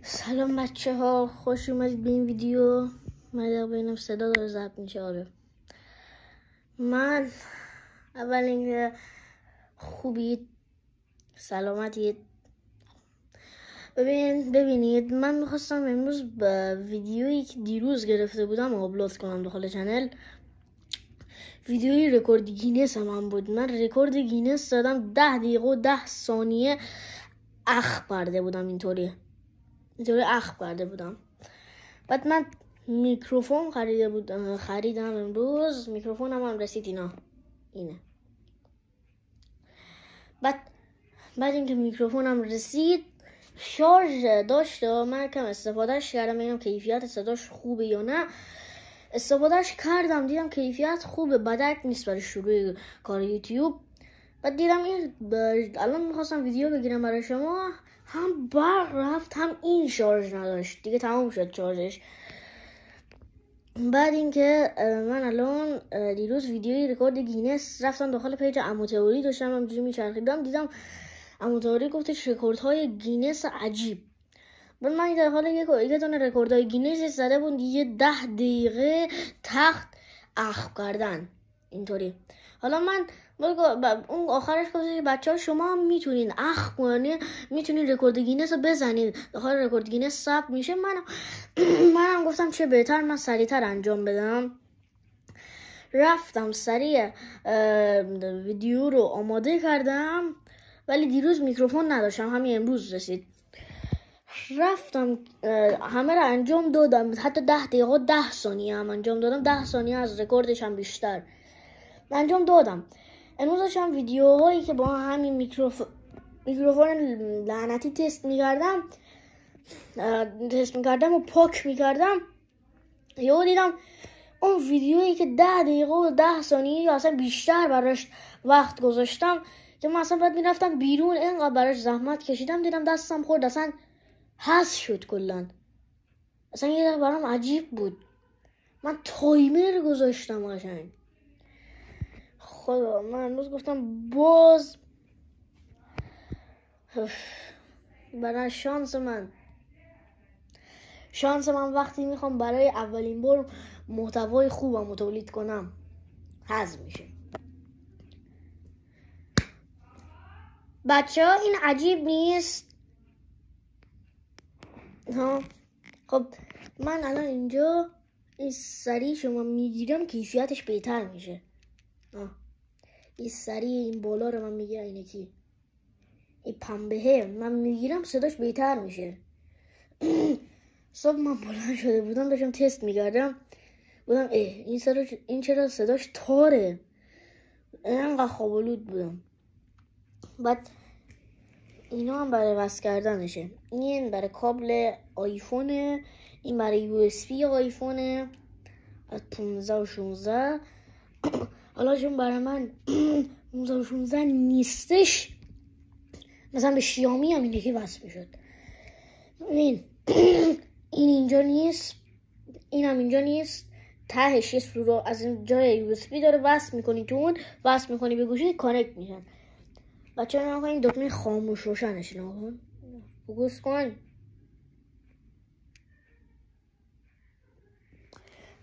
سلام بچه ها، خوش اومدید به این ویدیو. من ببینم صدا داره ضبط میشه. آره، من اول اینکه خوبید، سلامتید. ببینید من میخواستم امروز به ویدیویی که دیروز گرفته بودم آپلود کنم داخل چنل. ویدیوی رکورد گینس من بود. من رکورد گینس دادم 10 دقیقه و 10 ثانیه اخ کرده بودم. اینطوری اخ کرده بودم. بعد من میکروفون خریدم امروز. میکروفونم هم رسید. اینه. بعد اینکه میکروفونم رسید شارژ داشت. من کم استفادهش کردم ببینم کیفیت صداش خوبه یا نه. استفادهش کردم دیدم کیفیت خوبه، بدک نیست برای شروع کار یوتیوب. بعد دیدم الان میخواستم ویدیو بگیرم برای شما، هم برق رفت هم این شارژ نداشت دیگه، تمام شد شارژش. بعد اینکه من الان دیروز ویدیوی رکورد گینس رفتم داخل پیج عمو تئوری، داشتم همینجوری میچرخیدم، دیدم عمو تئوری گفتش رکوردهای گینس عجیب. بعد من داخل یک دونه رکوردهای گینس زده بود یه 10 دقیقه تخت اخم کردن اینطوری. حالا من اون آخرش گفتش بچه‌ها شما هم میتونین اخم کنین، میتونین رکورد گینس رو بزنید، داخل رکورد گینس ثبت میشه. منم گفتم چه بهتر من سریعتر انجام بدم. رفتم سریع ویدیو رو آماده کردم، ولی دیروز میکروفون نداشتم، همین امروز رسید. رفتم همه رو انجام دادم، حتی 10 دقیقه و 10 ثانیه هم انجام دادم. 10 ثانیه از رکوردش هم بیشتر انجام دادم. امروز داشتم ویدیوهایی که با همین میکروفون لعنتی تست میکردم و پاک میکردم. یهو دیدم اون ویدیویی که 10 دقیقه و 10 ثانیه یا اصلا بیشتر براش وقت گذاشتم که من اصلا بعد میرفتم بیرون اینقدر براش زحمت کشیدم، دیدم دستم خورد اصلا حذف شد کلن. اصلا یه دقیقه برام عجیب بود. من تایمر گذاشتم قشنگ. خدا، من امروز گفتم باز برای شانس من وقتی میخوام برای اولین بار محتوای خوبم تولید کنم حذف میشه. بچه ها این عجیب نیست ها؟ خب من الان اینجا این سری شما میگیرم کیفیتش بهتر میشه. این سری این بالا رو من میگیرم، اینه کی این پنبهه من میگیرم صداش بهتر میشه. صبح من بلند شده بودم داشتم تست میکردم، بودم این چرا صداش تاره، اینقدر خوابالود بودم. بعد اینا هم برای وصل کردنشه. این برای کابل آیفونه، این برای یو اس بی آیفونه از 15 و 16. حالا چون برای من 15 و 16 نیستش، مثلا به شیائومی هم اینه وصل میشد. این اینجا نیست، این هم اینجا نیست، تهش یه سورا از این جای یو اس بی داره وصل میکنی تو اون، وصل میکنی به گوشی کانکت میشن. بچه ها نگاه این دکمه خاموش روشنش نگاه کن، فوکوس کن.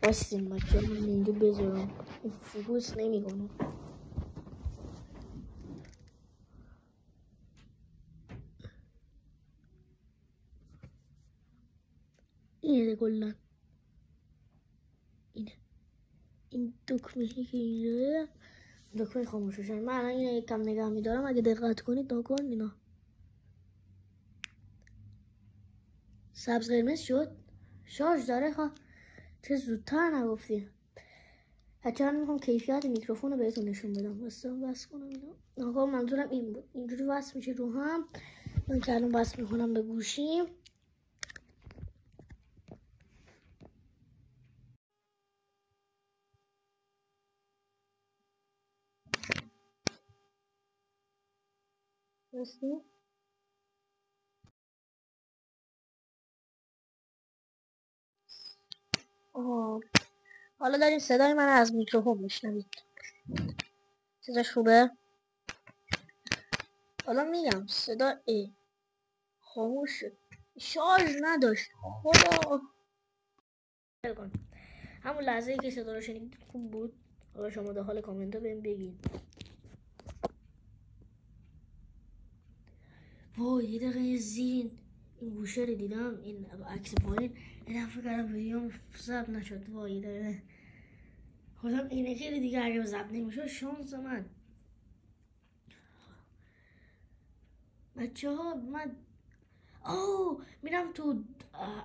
باستیم بچه ها، من اینجا بذارم فوکوس نمیکنه. اینه کلا، اینه این دکمه که اینجا دکمه خاموش روشن. من الان اینه یک کم نگاه میدارم، اگه دقت کنید نگاه کن اینا سبز قرمز شد. شارژ داره. چه زودتر نگفتی. حتی میخوام کیفیت میکروفون رو بهتون نشون بدم. بس کنم اینا. آقا منظورم این بود، اینجوری وصل میشه رو هم. من که الان وصل میکنم به گوشیم. راستی حالا داریم صدای من از میکروفون میشنوید. صداش خوبه؟ حالا میگم صدا خاموش شد. شارژ نداشت خدا. همون لحظه ای که صدا رو شنیدید خوب بود. حالا شما داخل کامنت ها بهم بگید. وای یه دقیقه زیر این گوشه رو دیدم، این عکس پایین، این فکر کردم ویدیوم ضبط نشد. وای یه دقیقه خودم اینه که دیگه اگه ضبط نمیشد شانس من. بچه ها من میرم تو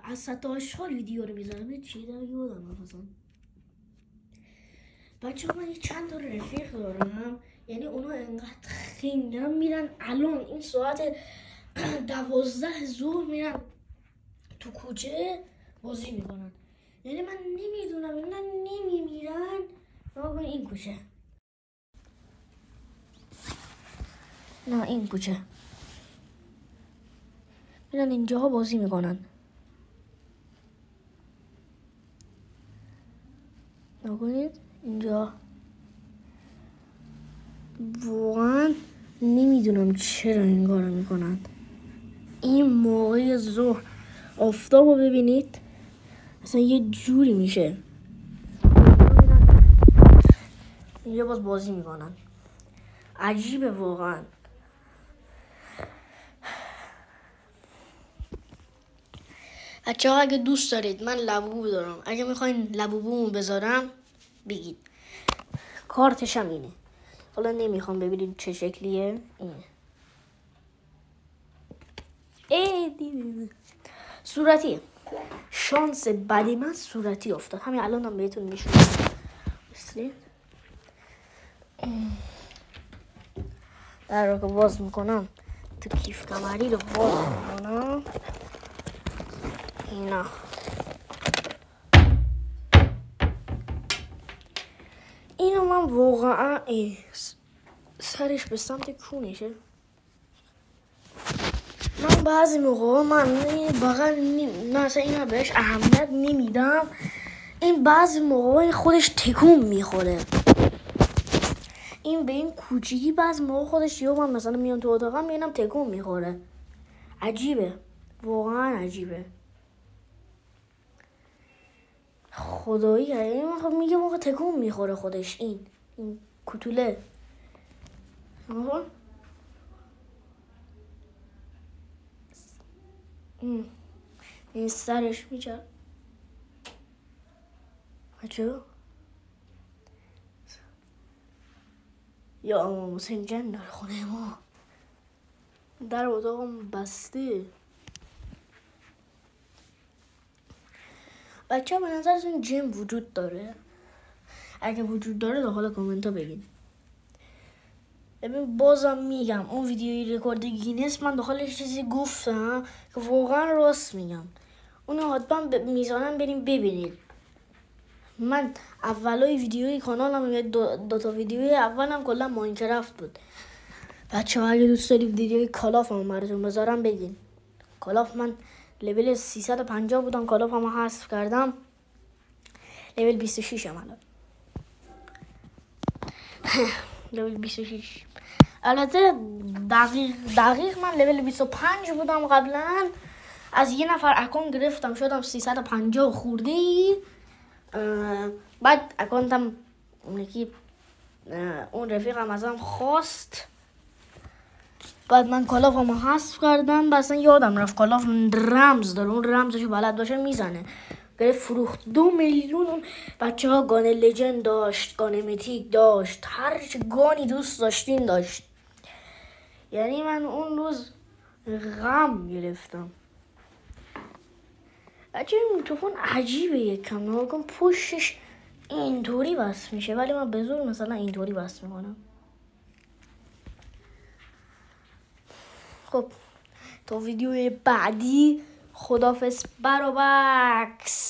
از 7 سال ویدیو رو میذارم. چی دارم یادم مثلا. بچه ها من چند تا رفیق دارم، یعنی اونا انقدر خنگم میرن الان این ساعت 12 ظهر میرن تو کوچه بازی میکنن. یعنی من نمیدونم اینا نمیمیرن. نگاه این کوچه، نه این کوچه میرن اینجاها بازی میکنن. نگونید اینجا. واقعا نمیدونم چرا این کارو میکنن. این موقع ظهر آفتاب رو ببینید اصلا یه جوری میشه. اینجا باز بازی میکنن. عجیبه واقعا. بچه ها اگه دوست دارید من لبوبو دارم، اگه میخواین لبوبومو بذارم بگید. کارتش هم اینه. حالا نمیخوام ببینید چه شکلیه. اینه صورتیه. شانس بدی من صورتی افتاد. همین الان هم بهتون نشونم. در رو که باز میکنم تو کیف کمری رو باز میکنم. اینا اینو من واقعا سرش به سمت کونشه. من بعضی موقع من بغل مثلا اینا بهش اهمیت نمیدم. این بعضی موقع خودش تکون میخوره. این به این کوچیکی بعضی موقع خودش من مثلا میام تو اتاقم میبینم تکون میخوره. عجیبه واقعا عجیبه. خدایی این میگه موقع تکون میخوره خودش. این کوتوله این سرش میچه. بچه یا امام حسین جن داره خونه ما. در اتاقم بسته. بچه به نظرتون جن وجود داره؟ اگه وجود داره داخل کامنت ها بگید. ببین بازم میگم اون ویدیوی رکورد گینس من داخلش چیزی گفتم که واقعا راست میگم. اونو حتما میزانم بریم ببینید. من اولای ویدیوی کانالم دو تا ویدیوی اولم کلا ماینکرافت بود. بچه ها اگه دوست دارید ویدیوی کالاف هم براتون بذارم بگین. کالاف من لول 350 بودم، کالاف هم حذف کردم لول 26 هم الان. لول 26 البته دقیق من لول 25 بودم قبلا. از یه نفر اکانت گرفتم شدم 350 خورده ای. بعد اکانتم اون رفیقم ازم خواست. بعد من کالاف هم حذف کردم. اصلا یادم رفت کالاف رمز داره. اون رمزشو بلد باشه میزنه. گرفت فروخت 2 میلیون. بچه ها گان لجند داشت، گان میتیک داشت، هر چه گانی دوست داشتین داشت. یعنی من اون روز غم گرفتم. بچه این میکروفون عجیبه. یکم نگاه پشتش اینطوری بس میشه ولی من به زور مثلا اینطوری بس میکنم. خب تا ویدیو بعدی خدافظ برابکس.